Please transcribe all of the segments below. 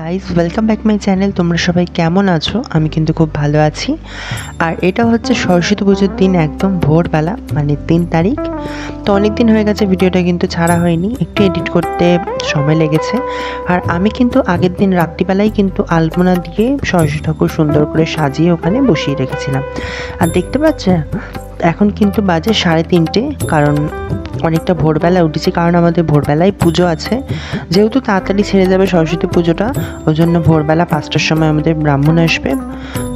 Guys welcome back my channel. তোমরা সবাই কেমন আছো? আমি কিন্তু খুব ভালো আছি। আর এটা হচ্ছে সরস্বতী পুজোর দিন, একদম ভোরবেলা, মানে 3 তারিখ। তো অনেক দিন হয়ে গেছে ভিডিওটা কিন্তু ছাড়া হয়নি, একটু এডিট করতে সময় লেগেছে। আর আমি কিন্তু আগের দিন রাত্রিবেলায় কিন্তু আলপনা দিয়ে সরস্বতী ঠাকুর সুন্দর করে সাজিয়ে ওখানে বসিয়ে রেখেছিলাম। আর দেখতে পাচ্ছে এখন কিন্তু বাজে 3:30, কারণ অনেকটা ভোরবেলা উঠেছি, কারণ আমাদের ভোরবেলায় পুজো আছে। যেহেতু তাড়াতাড়ি ছেড়ে যাবে সরস্বতী পুজোটা, ওই জন্য ভোরবেলা 5টার সময় আমাদের ব্রাহ্মণ আসবে।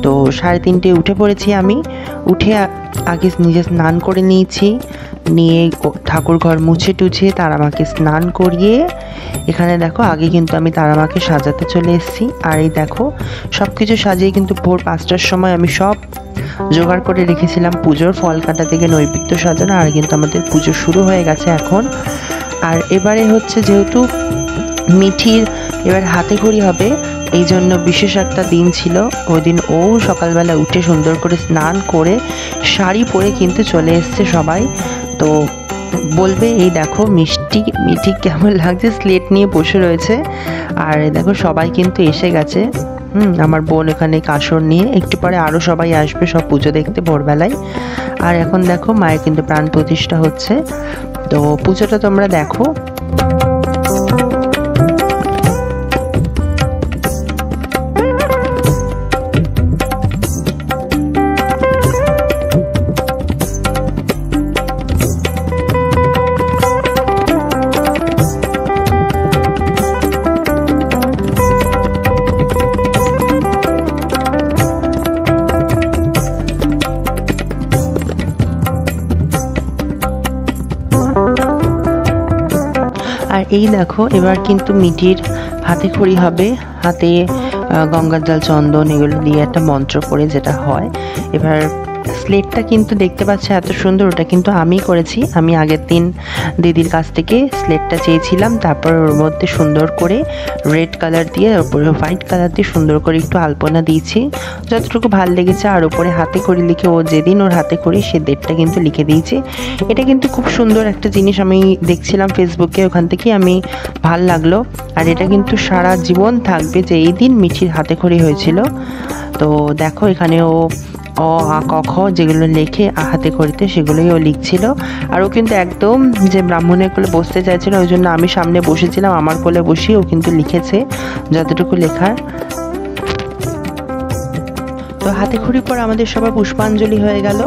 তো 3:30 উঠে পড়েছি আমি। উঠে আগে নিজে স্নান করে নিয়েছি, নিয়ে ঠাকুর ঘর মুছে টুছে তারামাকে স্নান করিয়ে এখানে দেখো আগে কিন্তু আমি তারামাকে সাজাতে চলে এসেছি। আর এই দেখো সব কিছু সাজিয়ে কিন্তু ভোর 5টার সময় আমি সব জোগাড় করে রেখেছিলাম পুজোর ফল কাটা থেকে নৈবেদ্য সাজানো। আর কিন্তু আমাদের পুজো শুরু হয়ে গেছে এখন। আর এবারে হচ্ছে যেহেতু মিঠির এবার হাতে খড়ি হবে, এই জন্য বিশেষ একটা দিন ছিল। ওই দিন ও সকালবেলা উঠে সুন্দর করে স্নান করে শাড়ি পরে কিন্তু চলে এসছে সবাই। তো বলবে এই দেখো মিঠি কেমন লাগছে, স্লেট নিয়ে বসে রয়েছে। আর দেখো সবাই কিন্তু এসে গেছে। আমার বোন এখানে কাসর নিয়ে, একটু পরে আরও সবাই আসবে সব পুজো দেখতে ভোরবেলায়। আর এখন দেখো মায়ের কিন্তু প্রাণ প্রতিষ্ঠা হচ্ছে। তো পুজোটা তোমরা দেখো। আর এই দেখো এবার কিন্তু মিঠির হাতে খড়ি হবে, হাতে গঙ্গার জল চন্দন এগুলো দিয়ে একটা মন্ত্র পড়ে যেটা হয়। এবার স্লেটটা কিন্তু দেখতে পাচ্ছ এত সুন্দর, ওটা কিন্তু আমি করেছি। আমি আগের দিন দিদির কাছ থেকে স্লেটটা চেয়েছিলাম, তারপর ওর মধ্যে সুন্দর করে রেড কালার দিয়ে, ওপরে হোয়াইট কালার দিয়ে সুন্দর করে একটু আলপনা দিয়েছি যতটুকু ভালো লেগেছে। আর ওপরে হাতে খড়ি লিখে, ও যেদিন ওর হাতে খড়ি সে ডেটটা কিন্তু লিখে দিয়েছি। এটা কিন্তু খুব সুন্দর একটা জিনিস, আমি দেখছিলাম ফেসবুকে, ওখান থেকে আমি ভাল লাগলো। আর এটা কিন্তু সারা জীবন থাকবে যে এই দিন মিঠির হাতে খড়ি হয়েছিল। তো দেখো এখানে ও আ ক খ যেগুলো লেখে হাতে খড়িতে সেগুলোই ও লিখছিল। আর ও কিন্তু একদম যে ব্রাহ্মণের কোলে বসতে চাইছিল, ওই জন্য আমি সামনে বসেছিলাম, আমার কোলে বসিয়ে ও কিন্তু লিখেছে যতটুকু লেখার। তো হাতে খড়ির পর আমাদের সবার পুষ্পাঞ্জলি হয়ে গেল।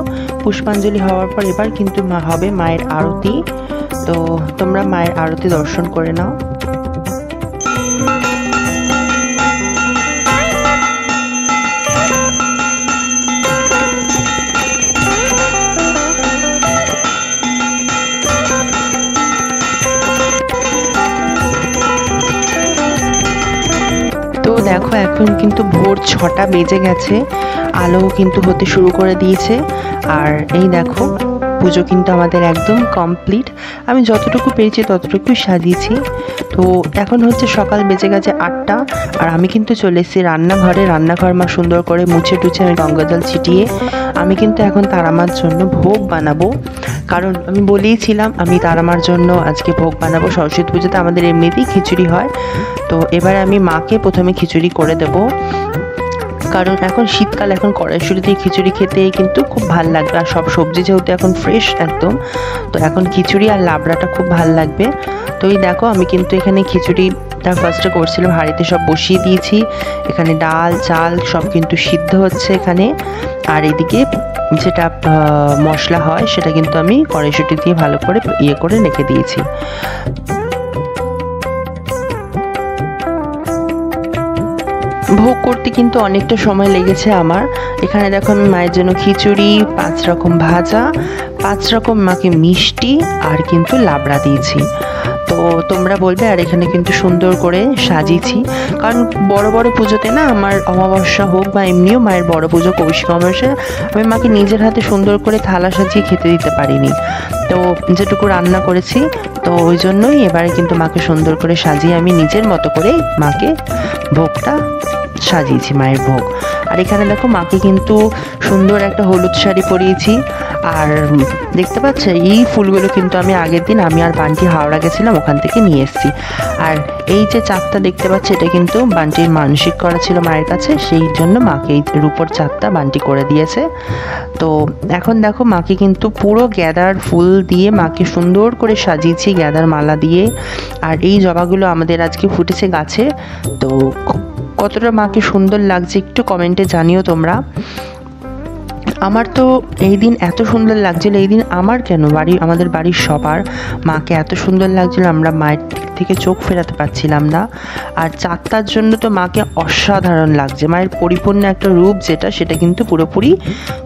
পুষ্পাঞ্জলি হওয়ার পর এবার কিন্তু হবে মায়ের আরতি। তো তোমরা মায়ের আরতি দর্শন করে নাও। তো দেখো এখন কিন্তু ভোর 6টা বেজে গেছে, আলো কিন্তু হতে শুরু করে দিয়েছে। আর এই দেখো পুজো কিন্তু আমাদের একদম কমপ্লিট। আমি যতটুকু পেরেছি ততটুকুই সাজিয়েছি। তো এখন হচ্ছে সকাল বেজে গেছে 8টা। আর আমি কিন্তু চলে এসেছি রান্নাঘরে। রান্নাঘর মা সুন্দর করে মুছে টুছে আমি গঙ্গা জল ছিটিয়ে আমি কিন্তু এখন তারামার জন্য ভোগ বানাবো। কারণ আমি বলেইছিলাম আমি তারামার জন্য আজকে ভোগ বানাবো। সরস্বতী পুজোতে আমাদের এমনিতেই খিচুড়ি হয়। তো এবার আমি মাকে প্রথমে খিচুড়ি করে দেবো, কারণ এখন শীতকাল, এখন কড়াইশুঁটি দিয়ে খিচুড়ি খেতে কিন্তু খুব ভাল লাগবে। আর সব সবজি যেহেতু এখন ফ্রেশ একদম, তো এখন খিচুড়ি আর লাবড়াটা খুব ভাল লাগবে। তো এই দেখো আমি কিন্তু এখানে খিচুড়িটা ফার্স্টে করছিলাম, হাঁড়িতে সব বসিয়ে দিয়েছি। এখানে ডাল চাল সব কিন্তু সিদ্ধ হচ্ছে এখানে। আর এদিকে যেটা মশলা হয় সেটা কিন্তু আমি কড়াইশুঁটি দিয়ে ভালো করে করে রেখে দিয়েছি। ভোগ করতে কিন্তু অনেকটা সময় লেগেছে আমার। এখানে দেখো আমি মায়ের জন্য খিচুড়ি, 5 রকম ভাজা, 5 রকম মাকে মিষ্টি আর কিন্তু লাবড়া দিয়েছি। তো তোমরা বলবে। আর এখানে কিন্তু সুন্দর করে সাজিয়েছি, কারণ বড় বড় পুজোতে না, আমার অমাবস্যা হোক বা এমনিও মায়ের বড় পুজো কৌশিক অমাবস্যা, আমি মাকে নিজের হাতে সুন্দর করে থালা সাজিয়ে খেতে দিতে পারিনি। তো যেটুকু রান্না করেছি, তো ওই জন্যই এবারে কিন্তু মাকে সুন্দর করে সাজিয়ে আমি নিজের মতো করে মাকে ভোগটা সাজিয়েছি মায়ের ভোগ। আর এখানে দেখো মাকে কিন্তু সুন্দর একটা হলুদ শাড়ি পরিয়েছি। আর দেখতে পাচ্ছ এই ফুলগুলো কিন্তু আমি আগের দিন আমি আর বান্টি হাওড়া গেছিলাম, ওখান থেকে নিয়ে এসেছি। আর এই যে চাঁদটা দেখতে পাচ্ছি এটা কিন্তু বান্টির মানসিক করা ছিল মায়ের কাছে, সেই জন্য মাকে এই রূপোর চাঁদটা বান্টি করে দিয়েছে। তো এখন দেখো মাকে কিন্তু পুরো গ্যাদার ফুল দিয়ে মাকে সুন্দর করে সাজিয়েছি, গ্যাদার মালা দিয়ে। আর এই জবাগুলো আমাদের আজকে ফুটেছে গাছে। তো কতটা মাকে সুন্দর লাগছে একটু কমেন্টে জানিও তোমরা। আমার তো এই দিন এত সুন্দর লাগছিল, এই দিন আমার কেন আমাদের বাড়ির সবার মাকে এত সুন্দর লাগছিল, আমরা মায়ের দিক থেকে চোখ ফেরাতে পারছিলাম না। আর চাঁদটার জন্য তো মাকে অসাধারণ লাগছে, মায়ের পরিপূর্ণ একটা রূপ যেটা সেটা কিন্তু পুরোপুরি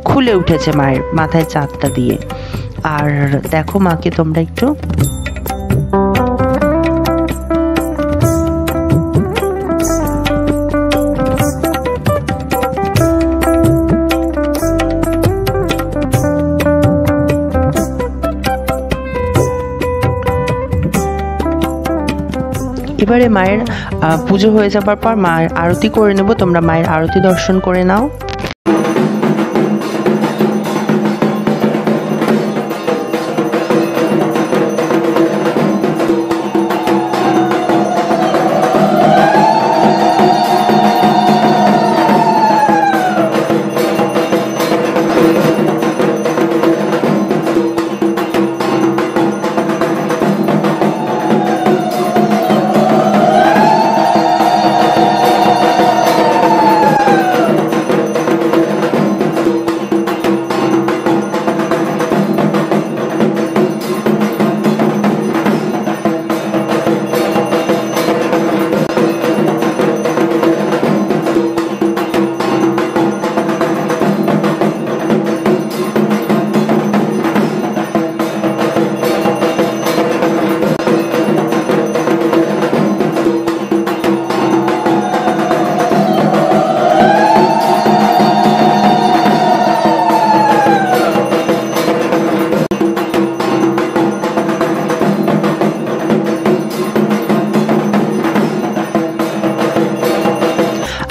খুলে উঠেছে মায়ের মাথায় চাঁদটা দিয়ে। আর দেখো মাকে তোমরা একটু এবারে মায়ের পুজো হয়ে যাবার পর মায়ের আরতি করে নেব, তোমরা মায়ের আরতি দর্শন করে নাও।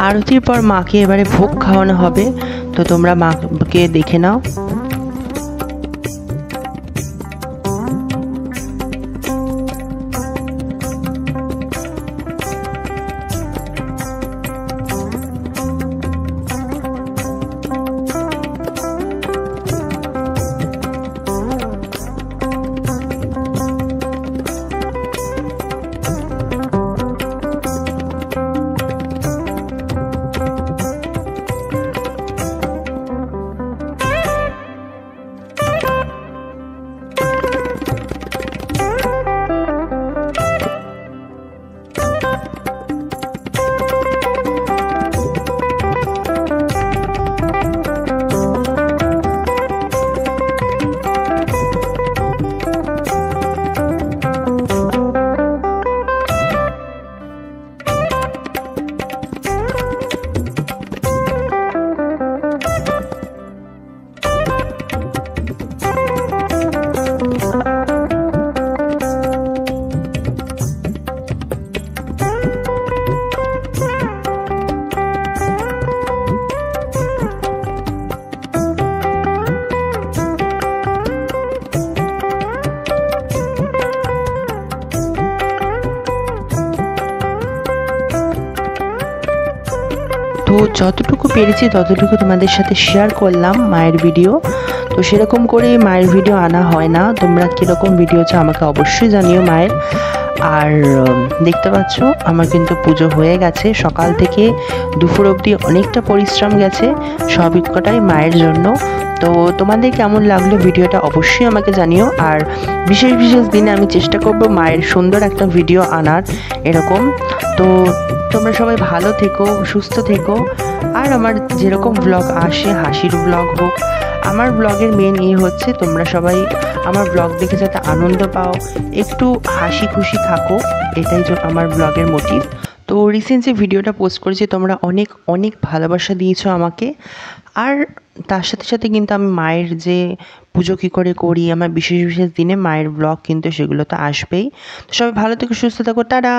আরতির পর মাকে এবারে ভোগ খাওয়ানো হবে, তো তোমরা মাকে দেখে নাও। তো যতটুকু পেরেছি ততটুকু তোমাদের সাথে শেয়ার করলাম মায়ের ভিডিও। তো সেরকম করে মায়ের ভিডিও আনা হয় না, তোমরা কীরকম ভিডিও চাও আমাকে অবশ্যই জানিও মায়ের। আর দেখতে পাচ্ছ আমার কিন্তু পুজো হয়ে গেছে, সকাল থেকে দুপুর অবধি অনেকটা পরিশ্রম গেছে, সবই কটাই মায়ের জন্য। তো তোমাদের কেমন লাগলো ভিডিওটা অবশ্যই আমাকে জানিও। আর বিশেষ বিশেষ দিনে আমি চেষ্টা করব মায়ের সুন্দর একটা ভিডিও আনার এরকম। তো তোমরা সবাই ভালো থেকো, সুস্থ থেকো। আর আমার যেরকম ব্লগ আসে, হাসির ব্লগ হোক, আমার ব্লগের মেন হচ্ছে তোমরা সবাই আমার ব্লগ দেখে যাতে আনন্দ পাও, একটু হাসি খুশি থাকো, এটাই আমার ব্লগের মোটিভ। তো রিসেন্ট যে ভিডিওটা পোস্ট করেছি তোমরা অনেক অনেক ভালোবাসা দিয়েছো আমাকে। আর তার সাথে সাথে কিন্তু আমি মায়ের যে পুজো কী করে করি, আমার বিশেষ বিশেষ দিনে মায়ের ব্লগ কিন্তু সেগুলো তো আসবেই। তো সবাই ভালো থেকো, সুস্থ থাকো, টাটা।